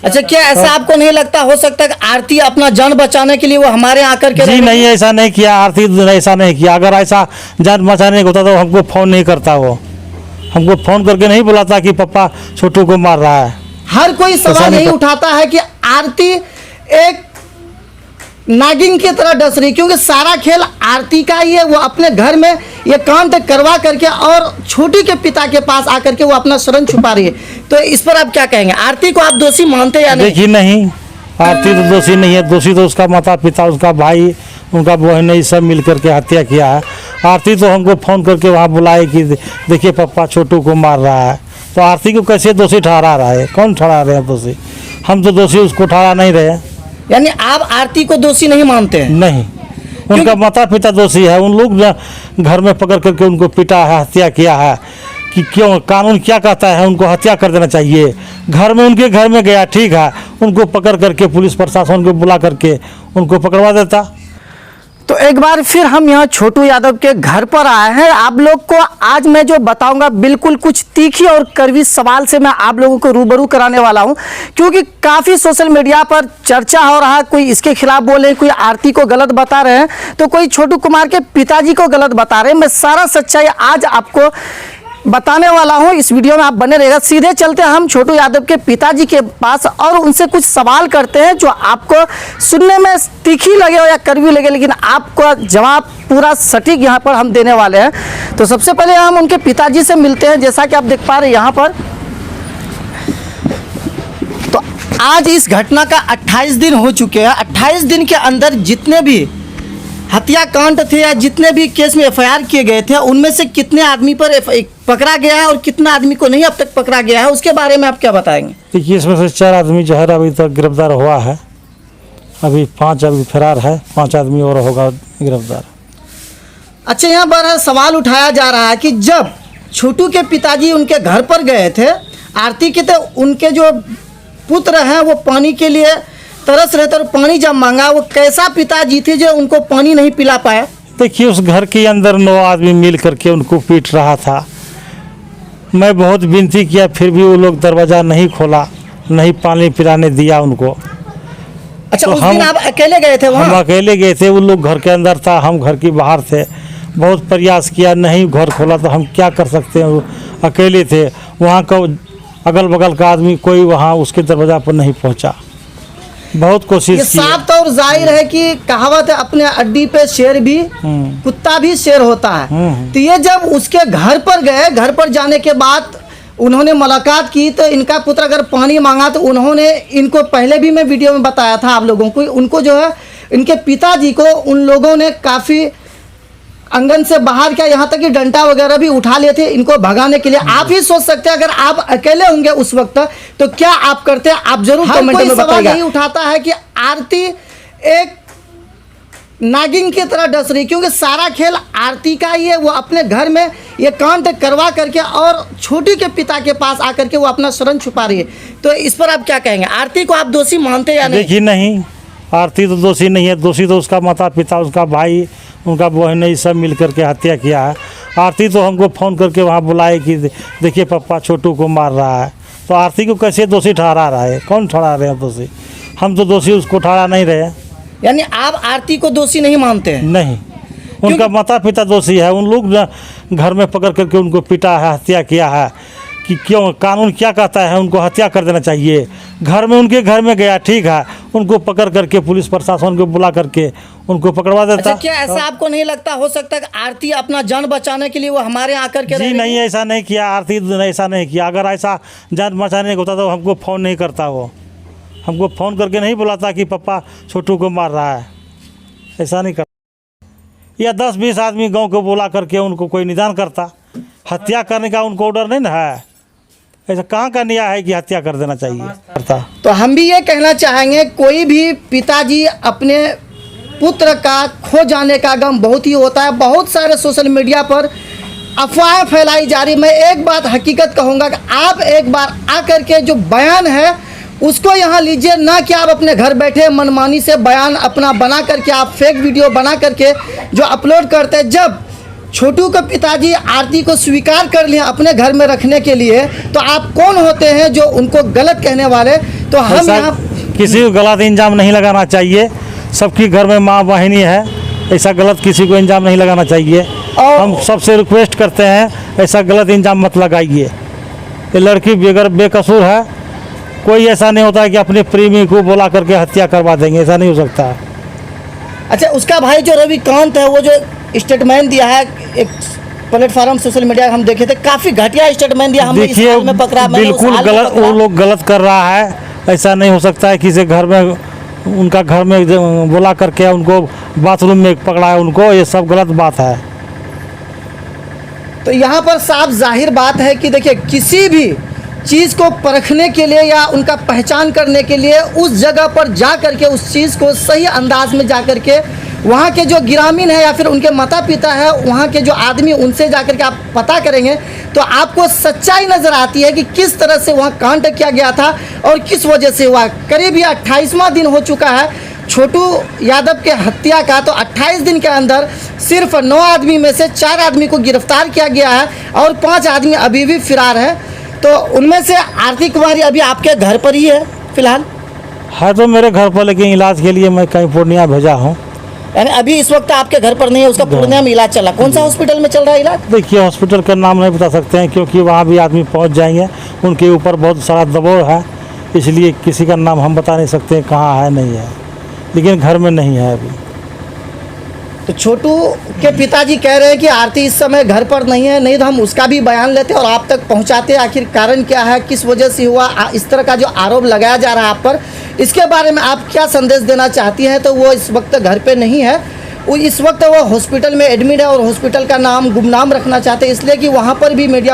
अच्छा, क्या ऐसा आपको नहीं लगता हो सकता है कि आरती अपना जान बचाने के लिए वो हमारे यहाँ आकर के जी नहीं, ऐसा नहीं किया आरती, ऐसा नहीं किया। अगर ऐसा जान बचाने का होता तो हमको फ़ोन नहीं करता, वो हमको फ़ोन करके नहीं बुलाता कि पापा छोटू को मार रहा है। हर कोई सवाल यही उठाता है कि आरती एक नागिन की तरह डस रही, क्योंकि सारा खेल आरती का ही है। वो अपने घर में ये कांड करवा करके और छोटी के पिता के पास आकर के वो अपना शरण छुपा रही है। तो इस पर आप क्या कहेंगे? आरती को आप दोषी मानते या नहीं? देखिए नहीं, आरती तो दोषी नहीं है। दोषी तो उसका माता पिता, उसका भाई, उनका बहन, ये सब मिल करके हत्या किया है। आरती तो हमको फ़ोन करके वहाँ बुलाए कि देखिए पापा छोटू को मार रहा है। तो आरती को कैसे दोषी ठहरा रहा है? कौन ठहरा रहे हैं दोषी? हम तो दोषी उसको ठहरा नहीं रहे। यानी आप आरती को दोषी नहीं मानते हैं? नहीं, उनका माता पिता दोषी है। उन लोग घर में पकड़ करके उनको पीटा है, हत्या किया है। कि क्यों? कानून क्या कहता है? उनको हत्या कर देना चाहिए। घर में, उनके घर में गया, ठीक है, उनको पकड़ करके पुलिस प्रशासन को बुला करके उनको पकड़वा देता। तो एक बार फिर हम यहाँ छोटू यादव के घर पर आए हैं। आप लोग को आज मैं जो बताऊंगा बिल्कुल कुछ तीखी और कड़वी सवाल से मैं आप लोगों को रूबरू कराने वाला हूं, क्योंकि काफ़ी सोशल मीडिया पर चर्चा हो रहा है। कोई इसके खिलाफ बोल रहे हैं, कोई आरती को गलत बता रहे हैं, तो कोई छोटू कुमार के पिताजी को गलत बता रहे हैं। मैं सारा सच्चाई आज आपको बताने वाला हूं। इस वीडियो में आप बने रहेगा। सीधे चलते हैं हम छोटू यादव के पिताजी के पास और उनसे कुछ सवाल करते हैं जो आपको सुनने में तीखी लगे हो या कड़वी लगे, लेकिन आपको जवाब पूरा सटीक यहां पर हम देने वाले हैं। तो सबसे पहले हम उनके पिताजी से मिलते हैं। जैसा कि आप देख पा रहे हैं यहाँ पर, तो आज इस घटना का 28 दिन हो चुके हैं। 28 दिन के अंदर जितने भी हत्याकांड थे या जितने भी केस में एफआईआर किए गए थे, उनमें से कितने आदमी पर पकड़ा गया है और कितना आदमी को नहीं अब तक पकड़ा गया है, उसके बारे में आप क्या बताएंगे? देखिए, इसमें से 4 आदमी जो है अभी तक गिरफ्तार हुआ है। अभी 5 अभी फरार है, 5 आदमी और होगा गिरफ्तार। अच्छा, यहाँ पर सवाल उठाया जा रहा है कि जब छोटू के पिताजी उनके घर पर गए थे आरती के, तो उनके जो पुत्र हैं वो पानी के लिए तरस रहे थे और पानी जब मांगा, वो कैसा पिताजी थे जो उनको पानी नहीं पिला पाया? देखिए, उस घर के अंदर 9 आदमी मिल करके उनको पीट रहा था। मैं बहुत विनती किया, फिर भी वो लोग दरवाज़ा नहीं खोला, नहीं पानी पिलाने दिया उनको। अच्छा, तो उस दिन आप अकेले गए थे वहाँ? हम अकेले गए थे, वो लोग घर के अंदर था, हम घर के बाहर थे। बहुत प्रयास किया, नहीं घर खोला, तो हम क्या कर सकते हैं? वो अकेले थे। वहाँ का अगल बगल का आदमी कोई वहाँ उसके दरवाज़ा पर नहीं पहुँचा। बहुत कोशिश की। साफ तौर जाहिर है कि कहावत है, अपने अड्डी पे शेर भी, कुत्ता भी शेर होता है। तो ये जब उसके घर पर गए, घर पर जाने के बाद उन्होंने मुलाकात की, तो इनका पुत्र अगर पानी मांगा तो उन्होंने इनको, पहले भी मैं वीडियो में बताया था आप लोगों को, उनको जो है इनके पिताजी को उन लोगों ने काफ़ी आंगन से बाहर किया, यहाँ तक कि डंडा वगैरह भी उठा लिए थे इनको भगाने के लिए। आप ही सोच सकते हैं अगर आप अकेले होंगे उस वक्त तो क्या आप करते हैं? आप जरूर कमेंट में बताइएगा। यही उठाता है कि आरती एक नागिन की तरह डस रही, क्योंकि सारा खेल आरती का ही है। वो अपने घर में ये कांड करवा करके और छोटी के पिता के पास आकर के वो अपना शरण छुपा रही है। तो इस पर आप क्या कहेंगे? आरती को आप दोषी मानते या नहीं? देखिए नहीं, आरती तो दोषी नहीं है। दोषी तो उसका माता पिता, उसका भाई, उनका बहन, ये सब मिल करके हत्या किया है। आरती तो हमको फ़ोन करके वहाँ बुलाए कि देखिए पापा छोटू को मार रहा है। तो आरती को कैसे दोषी ठहरा रहा है? कौन ठहरा रहे हैं दोषी? हम तो दोषी उसको ठहरा नहीं रहे। यानी आप आरती को दोषी नहीं मानते हैं? नहीं, उनका माता पिता दोषी है। उन लोग घर में पकड़ करके उनको पीटा है, हत्या किया है। कि क्यों? कानून क्या कहता है? उनको हत्या कर देना चाहिए। घर में, उनके घर में गया, ठीक है, उनको पकड़ करके पुलिस प्रशासन को बुला करके उनको पकड़वा देता। अच्छा, क्या ऐसा आपको नहीं लगता हो सकता है कि आरती अपना जान बचाने के लिए वो हमारे यहाँ आकर के? जी नहीं, ऐसा नहीं किया आरती, ऐसा नहीं किया। अगर ऐसा जान बचाने का होता तो हमको फ़ोन नहीं करता। वो हमको फ़ोन करके नहीं बुलाता कि पापा छोटू को मार रहा है। ऐसा नहीं करता। या 10-20 आदमी गांव को बुला करके उनको कोई निदान करता। हत्या करने का उनको ऑर्डर नहीं ना है। ऐसा कहाँ का न्याय है कि हत्या कर देना चाहिए? करता। तो हम भी ये कहना चाहेंगे, कोई भी पिताजी अपने पुत्र का खो जाने का गम बहुत ही होता है। बहुत सारे सोशल मीडिया पर अफवाहें फैलाई जा रही। मैं एक बात हकीकत कहूँगा कि आप एक बार आकर के जो बयान है उसको यहाँ लीजिए, ना कि आप अपने घर बैठे मनमानी से बयान अपना बना करके आप फेक वीडियो बना करके जो अपलोड करते हैं। जब छोटू के पिताजी आरती को स्वीकार कर लिया अपने घर में रखने के लिए, तो आप कौन होते हैं जो उनको गलत कहने वाले? तो हम ऐसा यहाँ किसी को गलत इंजाम नहीं लगाना चाहिए। सबकी घर में माँ बहनी है, ऐसा गलत किसी को इंजाम नहीं लगाना चाहिए। और हम सबसे रिक्वेस्ट करते हैं ऐसा गलत इंजाम मत लगाइए। ये लड़की बेगर बेकसूर है, कोई ऐसा नहीं होता है कि अपने प्रेमी को बुला करके हत्या करवा देंगे, ऐसा नहीं हो सकता है। अच्छा, उसका भाई जो रविकांत है, वो जो स्टेटमेंट दिया है एक प्लेटफॉर्म सोशल मीडिया हम देखे थे, काफ़ी घटिया स्टेटमेंट दिया। हमने इस देखिए हाल में पकड़ा, मैंने उस बिल्कुल हाल में गलत, पकड़ा। वो लोग गलत कर रहा है। ऐसा नहीं हो सकता है किसी घर में, उनका घर में बुला करके उनको बाथरूम में पकड़ा है उनको, ये सब गलत बात है। तो यहाँ पर साफ जाहिर बात है कि देखिए, किसी भी चीज़ को परखने के लिए या उनका पहचान करने के लिए उस जगह पर जा करके उस चीज़ को सही अंदाज में जा करके वहाँ के जो ग्रामीण है या फिर उनके माता पिता है, वहाँ के जो आदमी, उनसे जा करके आप पता करेंगे तो आपको सच्चाई नज़र आती है कि किस तरह से वहाँ कांड किया गया था और किस वजह से हुआ। करीब ये 28वां दिन हो चुका है छोटू यादव के हत्या का। तो 28 दिन के अंदर सिर्फ 9 आदमी में से 4 आदमी को गिरफ्तार किया गया है और 5 आदमी अभी भी फरार है। तो उनमें से आरती कुमारी अभी आपके घर पर ही है फिलहाल? है तो मेरे घर पर, लेकिन इलाज के लिए मैं कहीं पूर्णिया भेजा हूँ। यानी अभी इस वक्त आपके घर पर नहीं है, उसका पूर्णिया में इलाज चल रहा। कौन सा हॉस्पिटल में चल रहा है इलाज? देखिए हॉस्पिटल का नाम नहीं बता सकते हैं क्योंकि वहाँ भी आदमी पहुँच जाएंगे, उनके ऊपर बहुत सारा दबाव है, इसलिए किसी का नाम हम बता नहीं सकते हैं कहाँ है नहीं है, लेकिन घर में नहीं है अभी। तो छोटू के पिताजी कह रहे हैं कि आरती इस समय घर पर नहीं है, नहीं तो हम उसका भी बयान लेते और आप तक पहुंचाते। आखिर कारण क्या है, किस वजह से हुआ, इस तरह का जो आरोप लगाया जा रहा है आप पर, इसके बारे में आप क्या संदेश देना चाहती हैं? तो वो इस वक्त घर पे नहीं है, वो इस वक्त वो हॉस्पिटल में एडमिट है और हॉस्पिटल का नाम गुमनाम रखना चाहते हैं, इसलिए कि वहाँ पर भी मीडिया